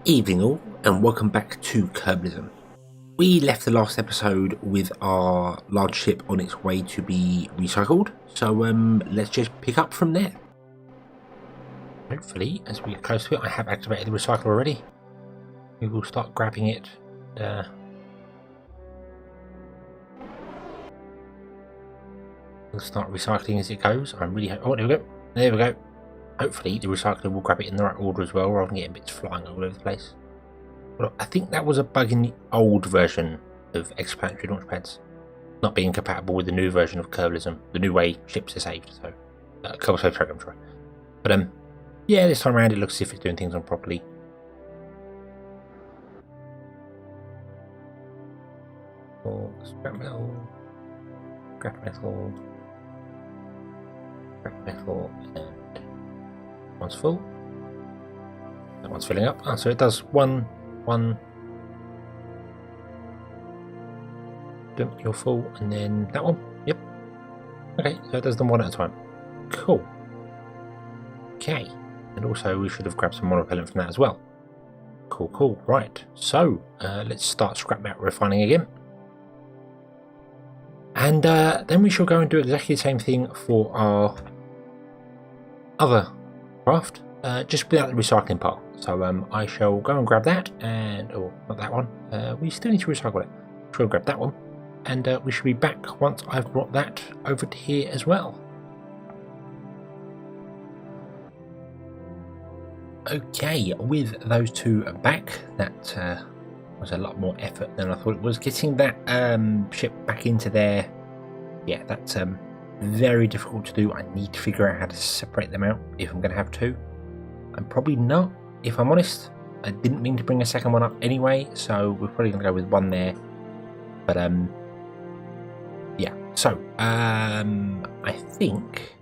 Evening all, and welcome back to Kerbalism. We left the last episode with our large ship on its way to be recycled, so let's just pick up from there. Hopefully, as we get close to it, I have activated the recycler already. We will start grabbing it. We'll start recycling as it goes. I'm really oh, there we go. There we go. Hopefully the recycler will grab it in the right order as well, rather than getting bits flying all over the place. Well, I think that was a bug in the old version of explanatory launchpads, not being compatible with the new version of Kerbalism, the new way ships are saved. So, Kerbal Save Program, sorry. But yeah, this time around it looks as if it's doing things on properly. Scrap metal, scrap metal, scrap metal, and one's full. That one's filling up. So it does one. You're full, and then that one. Yep. Okay, so it does them one at a time. Cool. Okay, and also we should have grabbed some monopellant from that as well. Cool. Right. So let's start scrap metal refining again, and then we shall go and do exactly the same thing for our other craft, just without the recycling part. So I shall go and grab that, and not that one. We still need to recycle it. We'll grab that one, and we should be back once I've brought that over to here as well. Okay, with those two back, that was a lot more effort than I thought it was. Getting that ship back into there, yeah, that's very difficult to do. I need to figure out how to separate them out if I'm going to have two. I'm probably not, if I'm honest. I didn't mean to bring a second one up anyway, so we're probably going to go with one there. But yeah. So I think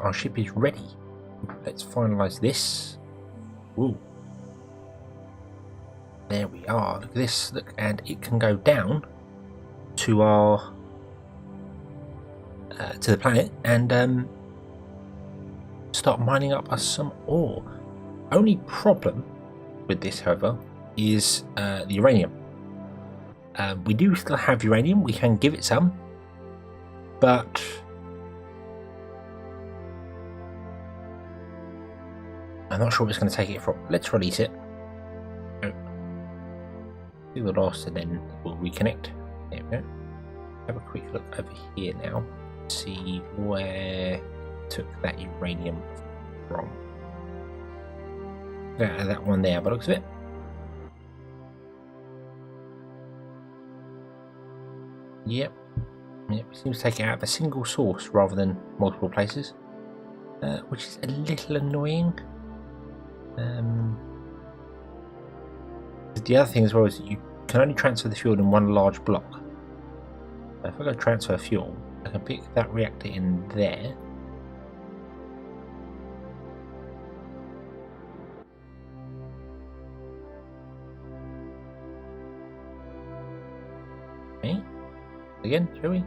our ship is ready. Let's finalize this. Ooh. There we are. Look at this. Look, and it can go down to our to the planet and start mining up us some ore. Only problem with this, however, is the uranium. We do still have uranium. We can give it some, but I'm not sure where it's going to take it from. Let's release it. Do the last, and then we'll reconnect. There we go. Have a quick look over here now. See where it took that uranium from. That one there, by the looks of it. Yep. It seems to take it out of a single source rather than multiple places, which is a little annoying. The other thing as well is that you can only transfer the fuel in one large block. So if I go transfer fuel, I can pick that reactor in there. Okay. Again, shall we?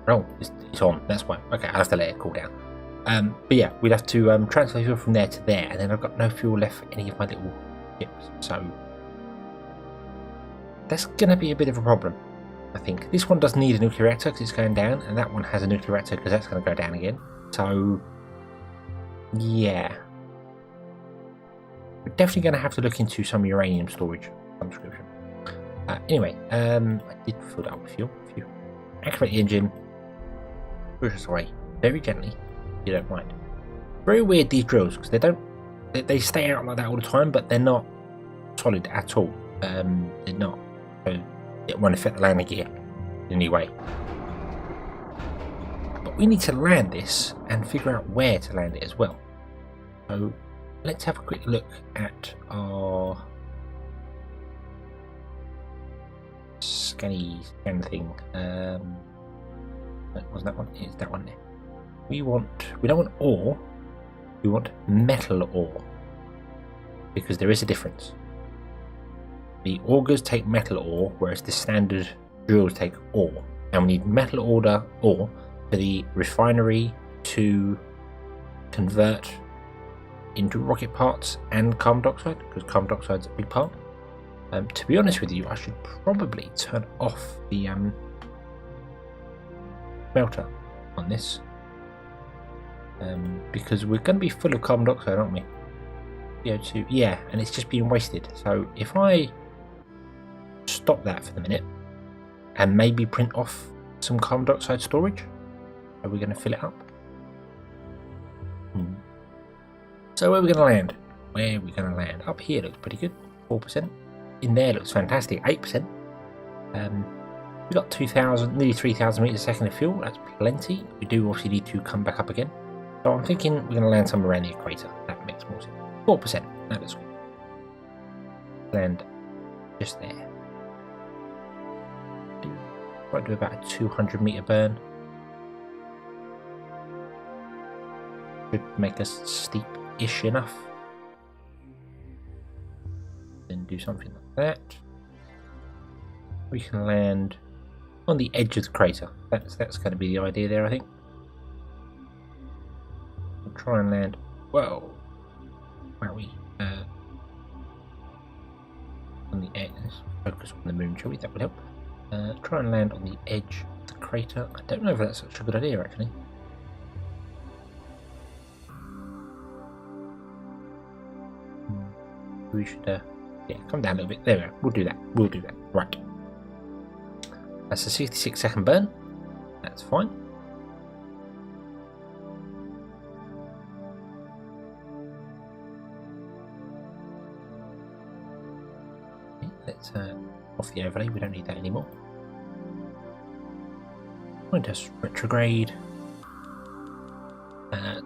Oh, it's on. That's why. Okay, I'll have to let it cool down. But yeah, we'd have to transfer fuel from there to there, and then I've got no fuel left for any of my little ships. So that's going to be a bit of a problem, I think. This one does need a nuclear reactor because it's going down, and that one has a nuclear reactor because that's going to go down again. So yeah, we're definitely going to have to look into some uranium storage subscription. Anyway, I did fill that up with fuel. If you activate the engine, push us away very gently. You don't mind. Very weird, these drills, because they stay out like that all the time, but they're not solid at all. They're not. So it won't affect the landing gear in any way. But we need to land this and figure out where to land it as well. So let's have a quick look at our scan thing. Wasn't that one? It's that one there. We don't want ore, we want metal ore, because there is a difference. The augers take metal ore, whereas the standard drills take ore, and we need metal ore for the refinery to convert into rocket parts and carbon dioxide, because carbon dioxide's a big part. To be honest with you, I should probably turn off the smelter on this, because we're going to be full of carbon dioxide, aren't we? CO2, yeah, and it's just being wasted. So if I stop that for the minute and maybe print off some carbon dioxide storage, are we going to fill it up? So where are we going to land? Where are we going to land? Up here looks pretty good, 4%. In there looks fantastic, 8%. We've got 2,000, nearly 3,000 meters a second of fuel. That's plenty. We do obviously need to come back up again. So I'm thinking we're going to land somewhere around the equator. That makes more sense. 4%. That looks good. Land just there. Might do about a 200 meter burn. Should make us steep-ish enough. Then do something like that. We can land on the edge of the crater. That's going to be the idea there, I think. We'll try and land. Whoa, where are we? On the edge. Let's focus on the moon, shall we? That would help. Try and land on the edge of the crater. I don't know if that's such a good idea, actually. We should, yeah, come down a little bit. There we go. We'll do that. We'll do that. Right. That's a 66-second burn. That's fine. Okay, let's off the overlay. We don't need that anymore. Going to retrograde.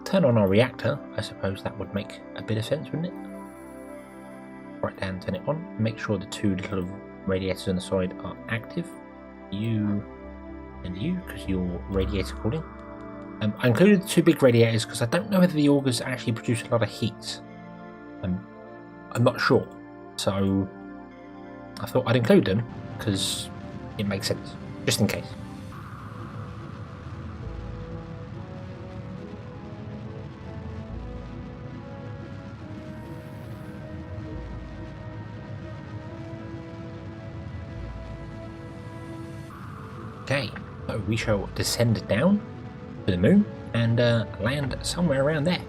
Turn on our reactor. I suppose that would make a bit of sense, wouldn't it? Right down, turn it on. Make sure the two little radiators on the side are active. You and you, because you're radiator cooling. I included the two big radiators because I don't know whether the augers actually produce a lot of heat. I'm not sure, so I thought I'd include them because it makes sense, just in case. Okay, so we shall descend down to the moon and land somewhere around there.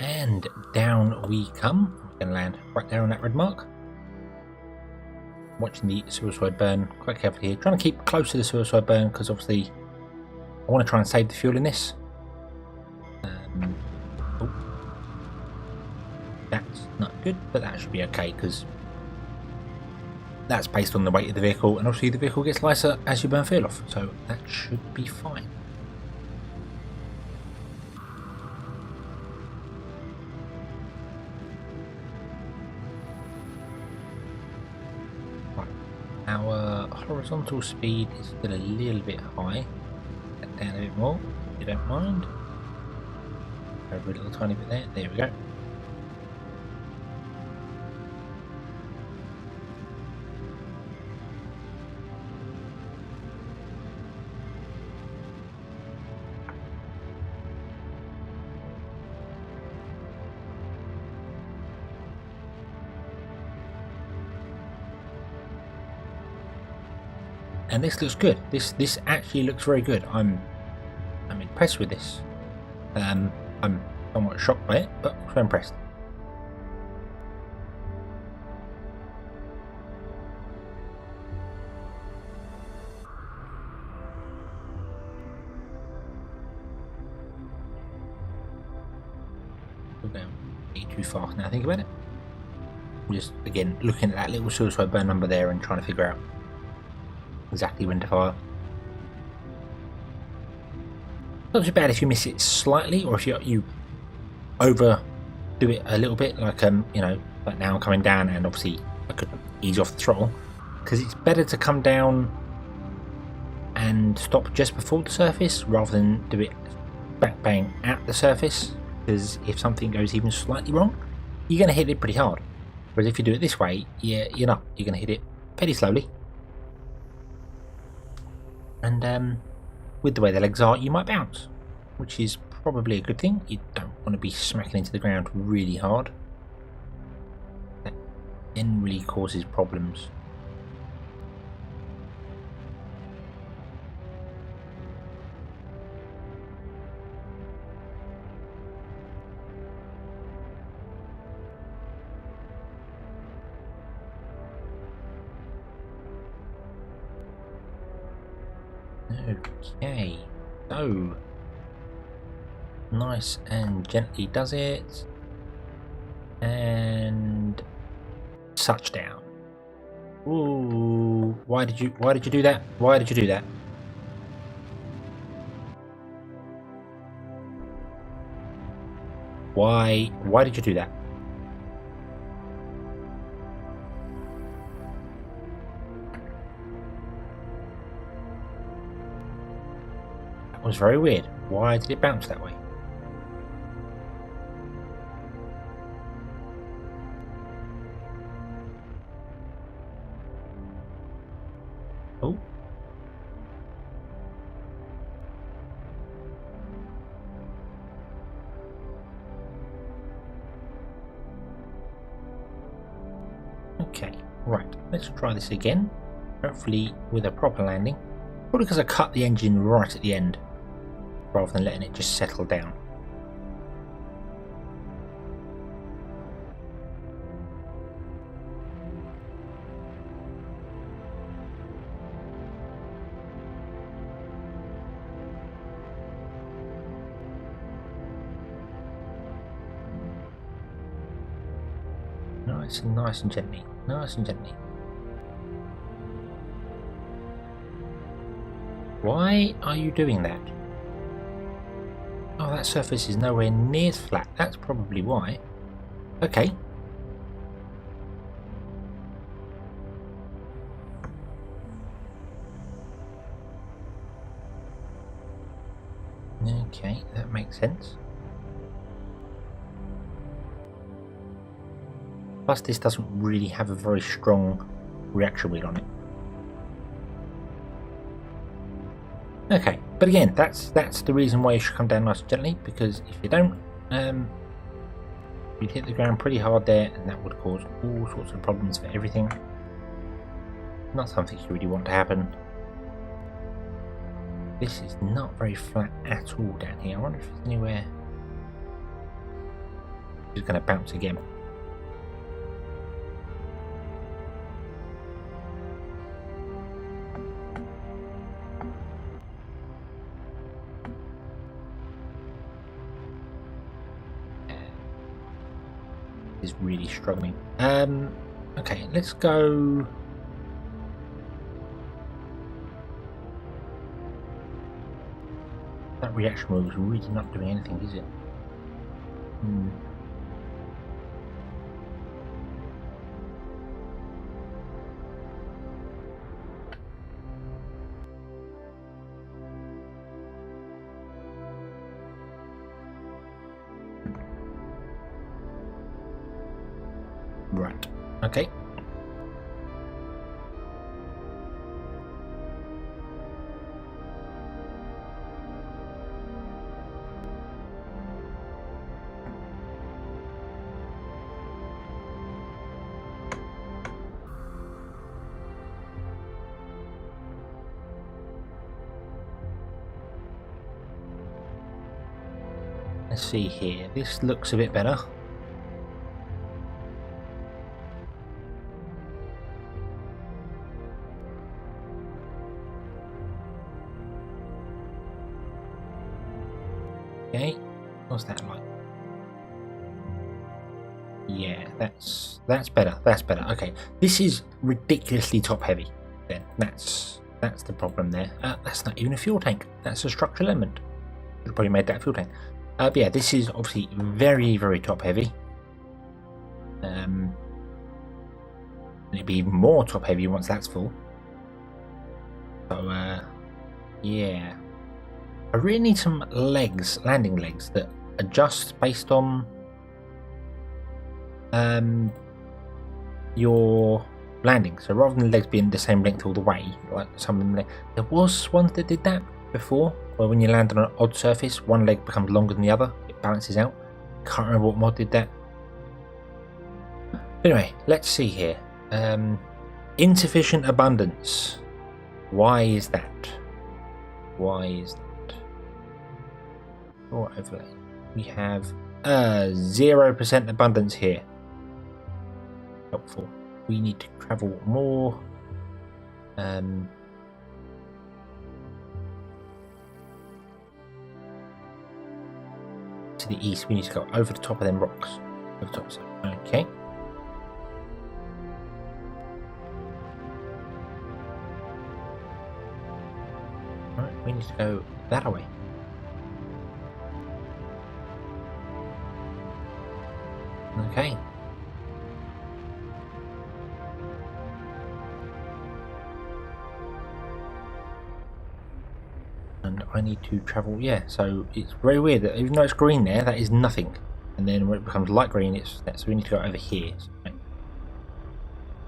And down we come. We're going to land right there on that red mark. Watching the suicide burn quite carefully here. Trying to keep close to the suicide burn because obviously I want to try and save the fuel in this. That's not good, but that should be okay because that's based on the weight of the vehicle, and obviously the vehicle gets lighter as you burn fuel off, so that should be fine. Right. Our horizontal speed is still a little bit high. Get down a bit more, if you don't mind. Over a little tiny bit there. There we go. And this looks good. This actually looks very good. I'm impressed with this. I'm somewhat shocked by it, but also impressed. We're going way too fast now. Think about it. I'm just again looking at that little suicide burn number there and trying to figure out exactly when to fire. Not too bad if you miss it slightly, or if you overdo it a little bit, like you know, like now I'm coming down, and obviously I could ease off the throttle because it's better to come down and stop just before the surface rather than do it back bang at the surface. Because if something goes even slightly wrong, you're going to hit it pretty hard. Whereas if you do it this way, you're not. You're going to hit it fairly slowly. and with the way the legs are, you might bounce, which is probably a good thing. You don't want to be smacking into the ground really hard. That generally causes problems. Okay, so nice and gently does it, and touchdown. Ooh, why did you do that? Why did you do that? Why did you do that? That was very weird. Why did it bounce that way? Oh. Okay, right, let's try this again. Hopefully with a proper landing. Probably because I cut the engine right at the end, rather than letting it just settle down. Nice and gently, nice and gently. Why are you doing that? Oh, that surface is nowhere near flat. That's probably why. Okay. Okay, that makes sense. Plus, this doesn't really have a very strong reaction wheel on it. Okay, but again, that's the reason why you should come down nice and gently, because if you don't, you'd hit the ground pretty hard there, and that would cause all sorts of problems for everything. Not something you really want to happen. This is not very flat at all down here. I wonder if there's anywhere. It's going to bounce again. Is really struggling. Okay, let's go. That reaction wheel is really not doing anything, is it? Right. Okay. Let's see here. This looks a bit better. Okay, what's that like? Yeah, that's better. That's better. Okay, this is ridiculously top heavy. Then that's the problem there. That's not even a fuel tank. That's a structural element. Could have probably made that a fuel tank. But yeah, this is obviously very top heavy. It'll be even more top heavy once that's full. So yeah. I really need some legs, landing legs, that adjust based on your landing. So rather than the legs being the same length all the way, like some of them, there was ones that did that before, where when you land on an odd surface, one leg becomes longer than the other. It balances out. Can't remember what mod did that. Anyway, let's see here. Insufficient abundance. Why is that? Why is that? Or overlay. We have 0% abundance here. Helpful. We need to travel more. To the east, we need to go over the top of them rocks. Over the top, so, okay. Alright, we need to go that way. Okay. And I need to travel, yeah, so it's very weird that even though it's green there, that is nothing. And then when it becomes light green, it's that, so we need to go over here.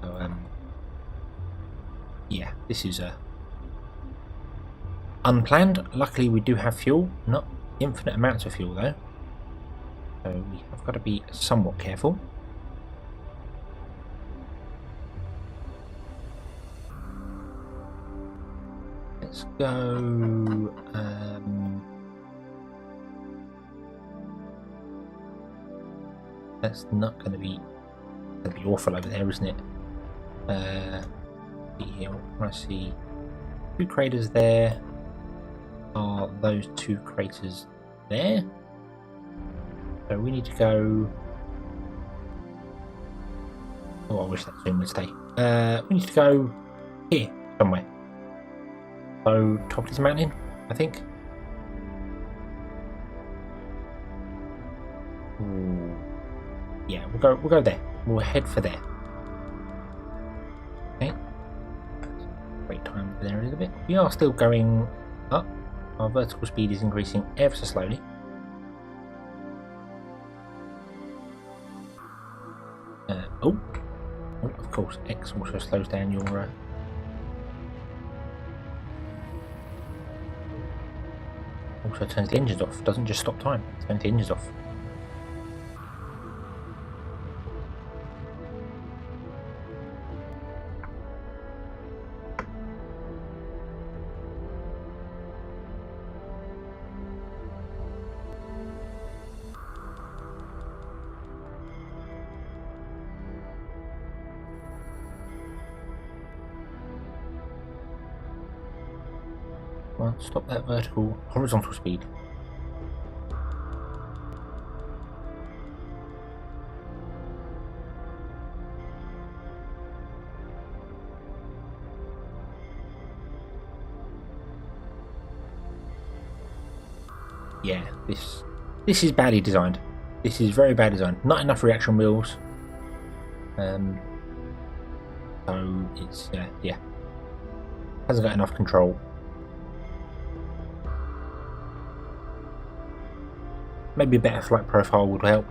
So, yeah, this is unplanned. Luckily we do have fuel, not infinite amounts of fuel though. So we have got to be somewhat careful. Let's go. That's not going to be awful over there, isn't it? See here. I see 2 craters there. Are those 2 craters there? So we need to go. Oh, I wish that zoom would stay. We need to go here somewhere. So top of this mountain, I think. Ooh. Yeah, we'll go there. We'll head for there. Okay. Wait time over there a little bit. We are still going up. Our vertical speed is increasing ever so slowly. Oh, of course, X also slows down your. Also turns the engines off. Doesn't just stop time. Turns the engines off. Well, stop that horizontal speed. Yeah, this is badly designed. This is very bad design. Not enough reaction wheels. So it's yeah, hasn't got enough control. Maybe a better flight profile would help.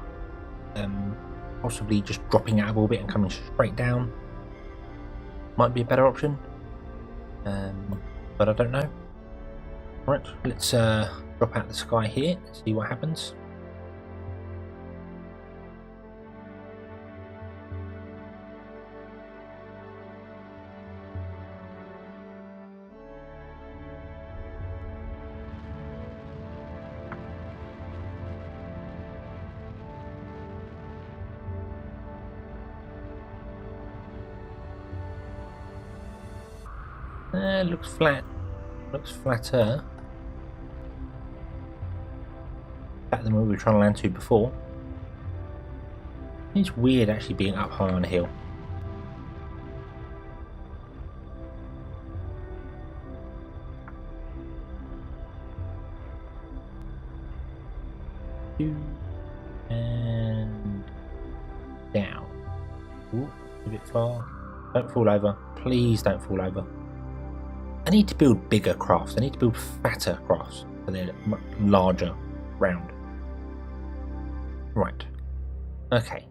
Possibly just dropping out of orbit and coming straight down might be a better option. But I don't know. Right, let's drop out the sky here and see what happens. Looks flat. Looks flatter. Flatter than where we were trying to land to before. It's weird actually being up high on a hill. And down. Ooh, a bit far. Don't fall over. Please don't fall over. I need to build bigger crafts. I need to build fatter crafts so they're much larger round. Right. Okay.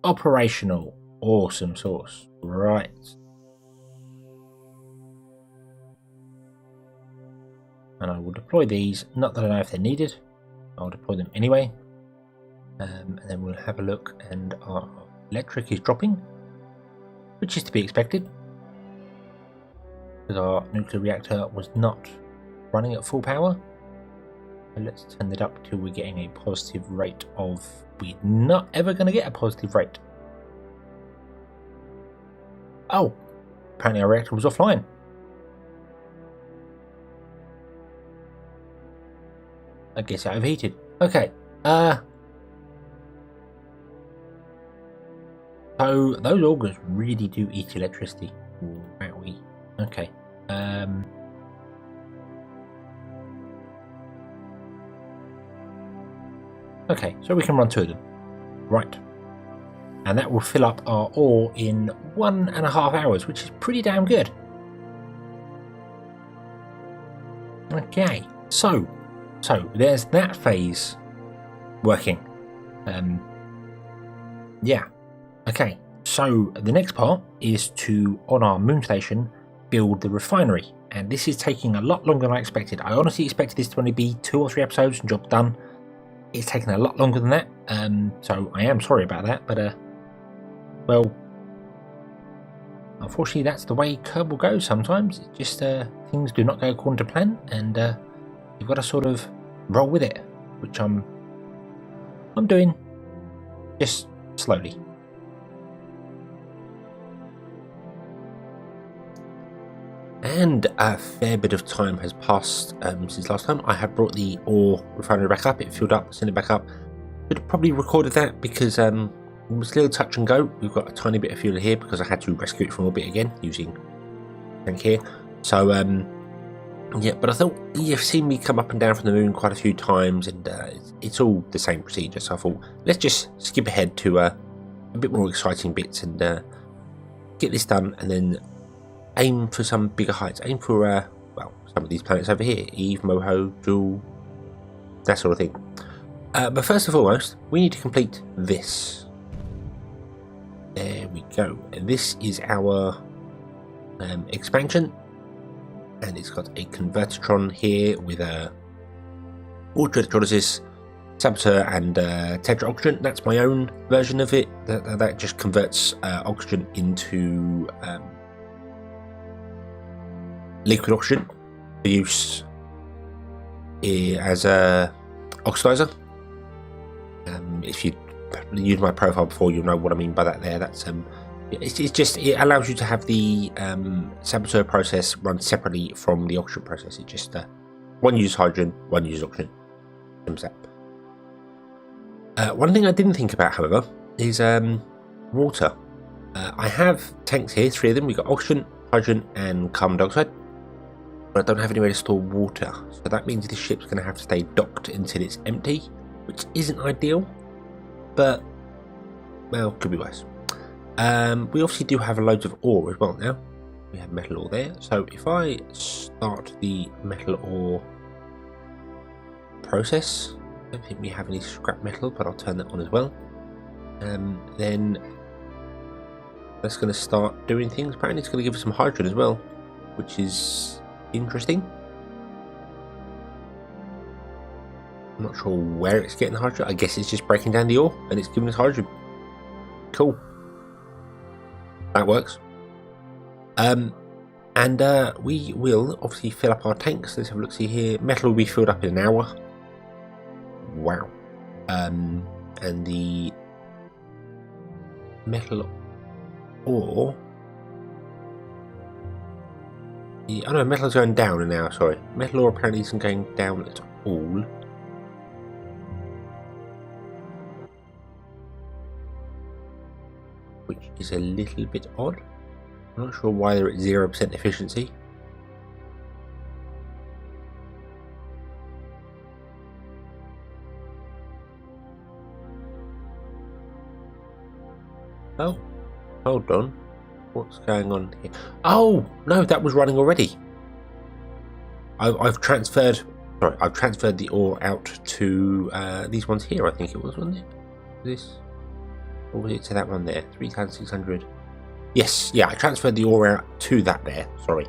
Operational. Awesome sauce. Right. And I will deploy these, not that I know if they're needed. I'll deploy them anyway. And then we'll have a look, and our electric is dropping, which is to be expected, because our nuclear reactor was not running at full power. So let's turn that up till we're getting a positive rate of... We're not ever going to get a positive rate. Oh, apparently our reactor was offline. I guess it overheated. Okay. So those augers really do eat electricity. Wowie. Okay. Okay, so we can run two of them. Right. And that will fill up our ore in 1.5 hours, which is pretty damn good. Okay, so there's that phase working. Yeah. Okay, so the next part is to, on our moon station, build the refinery. And this is taking a lot longer than I expected. I honestly expected this to only be 2 or 3 episodes and job done. It's taken a lot longer than that. So I am sorry about that, but well, unfortunately that's the way Kerbal goes sometimes. It just things do not go according to plan, and you've got to sort of roll with it, which I'm doing, just slowly. And a fair bit of time has passed since last time. I have brought the ore refinery back up. It filled up, sent it back up. Should have probably recorded that because it was a little touch and go. We've got a tiny bit of fuel here because I had to rescue it from orbit again using tank here. So yeah, but I thought you've seen me come up and down from the moon quite a few times, and it's all the same procedure. So I thought let's just skip ahead to a bit more exciting bits and get this done, and then aim for some bigger heights. Aim for well, some of these planets over here, Eve, Moho, Jewel, that sort of thing. But first and foremost, we need to complete this. There we go. And this is our expansion, and it's got a convertitron here with a ultra-electrolysis, saboteur, and tetra oxygen. That's my own version of it. That just converts oxygen into liquid oxygen for use as a oxidizer. If you use my profile before, you'll know what I mean by that there. That's it's just, it allows you to have the saboteur process run separately from the oxygen process. It just one uses hydrogen, one uses oxygen. One thing I didn't think about, however, is water. I have tanks here, 3 of them. We've got oxygen, hydrogen, and carbon dioxide. But I don't have anywhere to store water, so that means this ship's going to have to stay docked until it's empty, which isn't ideal, but, well, could be worse. We obviously do have loads of ore as well now. We have metal ore there, so if I start the metal ore process, I don't think we have any scrap metal, but I'll turn that on as well. Then that's going to start doing things. Apparently it's going to give us some hydrogen as well, which is interesting. I'm not sure where it's getting the hydrogen. I guess it's just breaking down the ore and it's giving us hydrogen. Cool. That works. And we will obviously fill up our tanks. Let's have a look, see here. Metal will be filled up in an hour. Wow. And the metal ore... Oh no, metal is going down an hour, sorry. Metal ore apparently isn't going down at all. Which is a little bit odd. I'm not sure why they're at 0% efficiency. Oh, hold on. What's going on here? Oh no, that was running already. I've transferred the ore out to these ones here. I think it was, wasn't it? This. Or was it to that one there? 3,600. Yes, yeah, I transferred the ore out to that there. Sorry.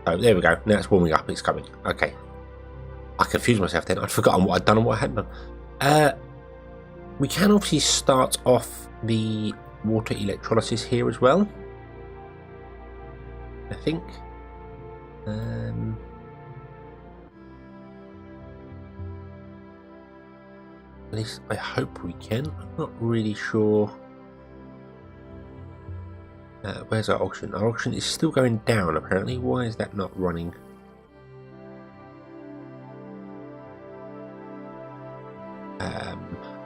So there we go. Now it's warming up. It's coming. Okay. I confused myself then. I'd forgotten what I'd done and what I hadn't done. We can obviously start off the water electrolysis here as well. I think. At least I hope we can. I'm not really sure. Where's our auction? Our auction is still going down apparently. Why is that not running?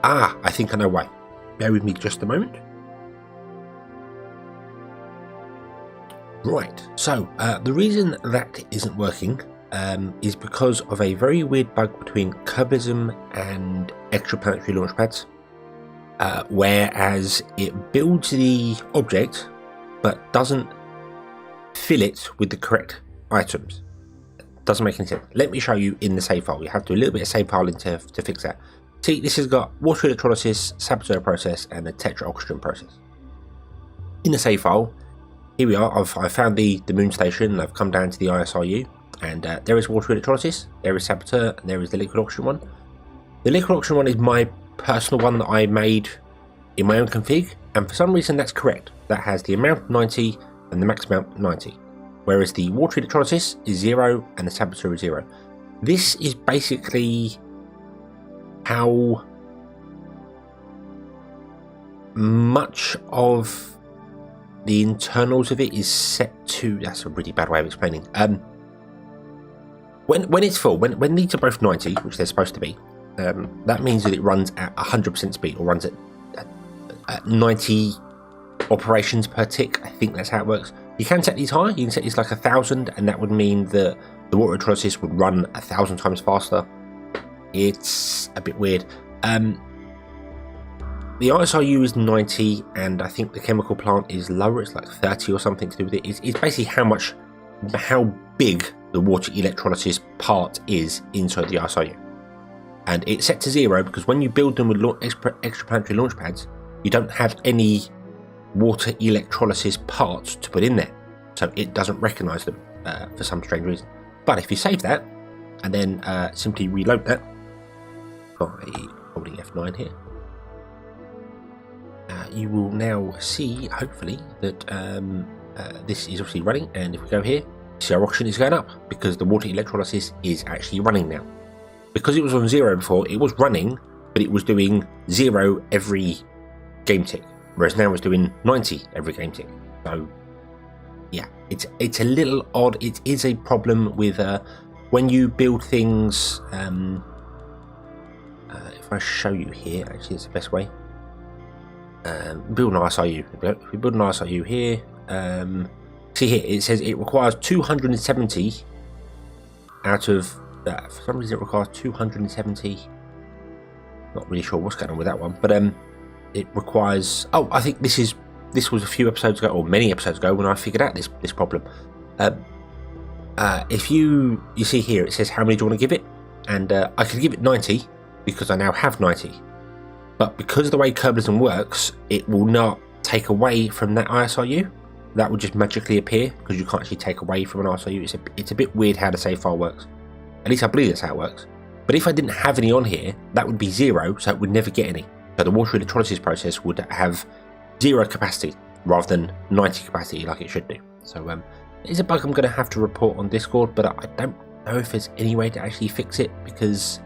I think I know why. Bear with me just a moment. Right, so the reason that isn't working is because of a very weird bug between Kerbalism and extraplanetary launch pads. Whereas it builds the object but doesn't fill it with the correct items. Doesn't make any sense. Let me show you in the save file. You have to do a little bit of save filing to fix that. See, this has got water electrolysis, saboteur process, and a tetra oxygen process. In the save file, here we are. I've found the moon station. And I've come down to the ISRU, and there is water electrolysis, there is saboteur, and there is the liquid oxygen one. The liquid oxygen one is my personal one that I made in my own config, and for some reason that's correct. That has the amount 90 and the max amount 90, whereas the water electrolysis is 0 and the saboteur is 0. This is basically how much of the internals of it is set to. That's a really bad way of explaining. When it's full, when these are both 90, which they're supposed to be, that means that it runs at 100% speed, or runs at 90 operations per tick. I think that's how it works. You can set these high. You can set these like 1,000, and that would mean that the water electrolysis would run 1,000 times faster. It's a bit weird. The ISRU is 90, and I think the chemical plant is lower. It's like 30 or something to do with it. It's basically how big the water electrolysis part is inside the ISRU. And it's set to 0 because when you build them with extraplanetary launch pads, you don't have any water electrolysis parts to put in there, so it doesn't recognize them for some strange reason. But if you save that and then simply reload that by holding F9 here, you will now see, hopefully, that this is obviously running. And if we go here, see our oxygen is going up because the water electrolysis is actually running now. Because it was on 0 before, it was running, but it was doing 0 every game tick, whereas now it's doing 90 every game tick. So yeah, it's a little odd. It is a problem with when you build things. If I show you here, actually it's the best way. Build an ISRU. If we build an ISRU here, see here it says it requires 270 out of for some reason it requires 270. Not really sure what's going on with that one, but it requires. Oh, I think this was a few episodes ago, or many episodes ago, when I figured out this problem. If you see here, it says how many do you want to give it, and I could give it 90 because I now have 90. But because of the way Kerbalism works, it will not take away from that ISRU. That will just magically appear because you can't actually take away from an ISRU. It's a bit weird how the save file works. At least I believe that's how it works. But if I didn't have any on here, that would be 0, so it would never get any. So the water electrolysis process would have 0 capacity rather than 90 capacity like it should do. So it is a bug I'm going to have to report on Discord, but I don't know if there's any way to actually fix it because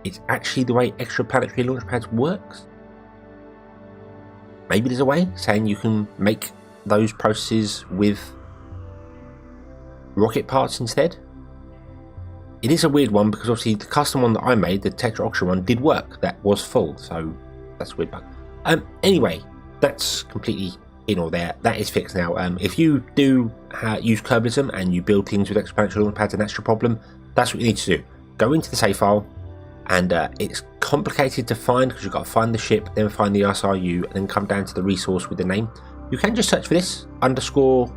it's actually the way extraplanetary launch pads works. Maybe there's a way saying you can make those processes with rocket parts instead. It is a weird one because obviously the custom one that I made, the tetra oxygen one, did work. That was full, so that's a weird bug. Anyway, that's completely in or there. That is fixed now. If you do use Kerbalism and you build things with extraplanetary launch pads and that's your problem, that's what you need to do. Go into the save file, and it's complicated to find because you've got to find the ship, then find the ISRU, and then come down to the resource with the name. You can just search for this _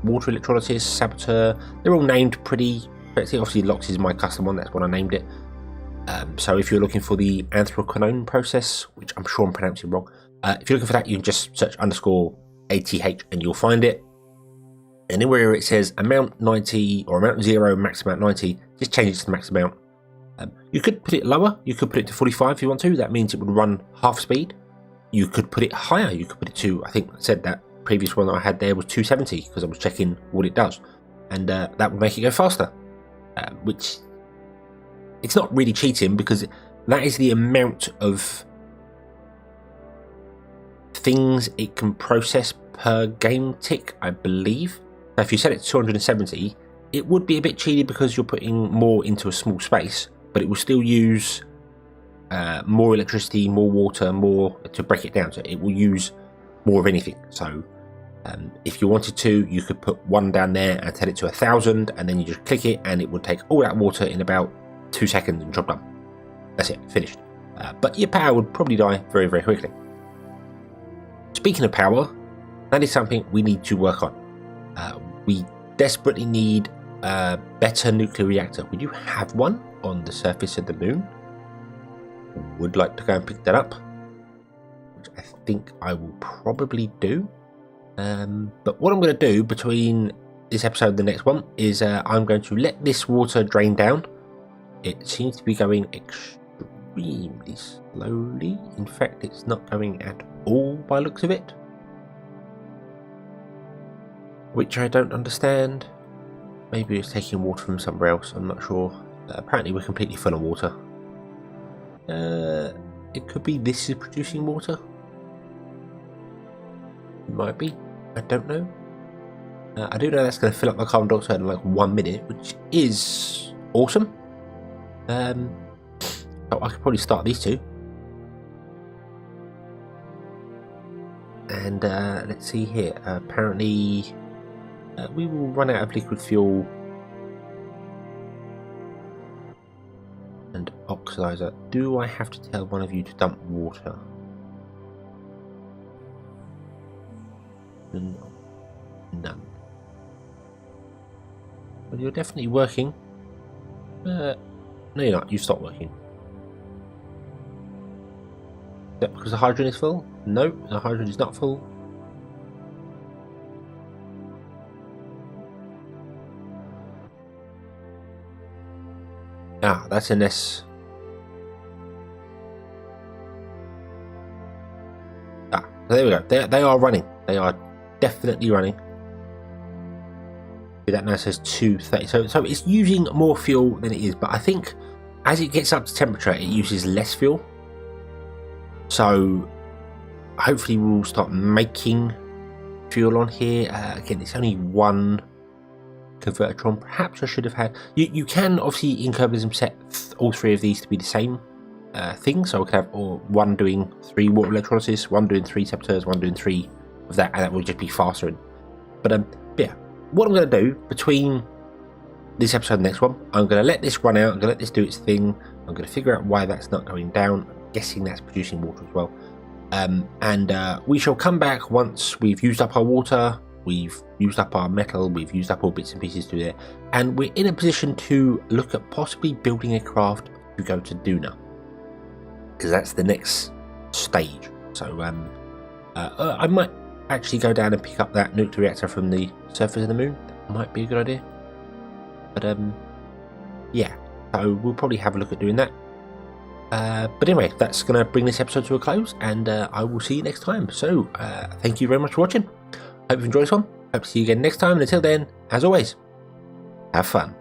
water electrolysis saboteur. They're all named pretty. Obviously, Lox is my custom one. That's what I named it. So if you're looking for the anthraquinone process, which I'm sure I'm pronouncing wrong, If you're looking for that, you can just search _ATH and you'll find it. And anywhere it says amount 90 or amount 0, max amount 90, just change it to the max amount. You could put it lower, you could put it to 45 if you want to, that means it would run half speed. You could put it higher, you could put it to, I think I said that previous one that I had there was 270 because I was checking what it does. And that would make it go faster, which it's not really cheating because that is the amount of things it can process per game tick, I believe. Now, if you set it to 270, it would be a bit cheaty because you're putting more into a small space, but it will still use more electricity, more water, more to break it down. So it will use more of anything. So if you wanted to, you could put one down there and set it to 1,000, and then you just click it, and it would take all that water in about 2 seconds and job done. That's it, finished. But your power would probably die very, very quickly. Speaking of power, that is something we need to work on. We desperately need a better nuclear reactor. We do have one on the surface of the moon. Would like to go and pick that up, which I think I will probably do. But what I'm going to do between this episode and the next one is I'm going to let this water drain down. It seems to be going extremely slowly. In fact, it's not going at all by the looks of it, which I don't understand. Maybe it's taking water from somewhere else, I'm not sure. Apparently we're completely full of water. It could be this is producing water. It might be, I don't know. I do know that's going to fill up my carbon dioxide in like 1 minute, which is awesome. So I could probably start these two. And let's see here, apparently we will run out of liquid fuel and oxidizer. Do I have to tell one of you to dump water? No. None. Well, you're definitely working. No, you're not. You stopped working. Is that because the hydrogen is full? No, the hydrogen is not full. Ah, that's an S. Ah, there we go. They are running. They are definitely running. That now says 230. So it's using more fuel than it is, but I think as it gets up to temperature, it uses less fuel. So hopefully we'll start making fuel on here. Again, it's only one converter. Perhaps I should have had. You can obviously in Kerbalism set all three of these to be the same thing. So I could have one doing 3 water electrolysis, one doing 3 saboteurs, one doing 3 of that, and that would just be faster. But yeah, what I'm going to do between this episode and the next one, I'm going to let this run out. I'm going to let this do its thing. I'm going to figure out why that's not going down. I'm guessing that's producing water as well. And we shall come back once we've used up our water, we've used up our metal, we've used up all bits and pieces to there, and we're in a position to look at possibly building a craft to go to Duna, because that's the next stage. So I might actually go down and pick up that nuclear reactor from the surface of the moon. That might be a good idea. But yeah, so we'll probably have a look at doing that. But anyway, that's going to bring this episode to a close, and I will see you next time. So thank you very much for watching. Hope you enjoyed this one. Hope to see you again next time, and until then, as always, have fun.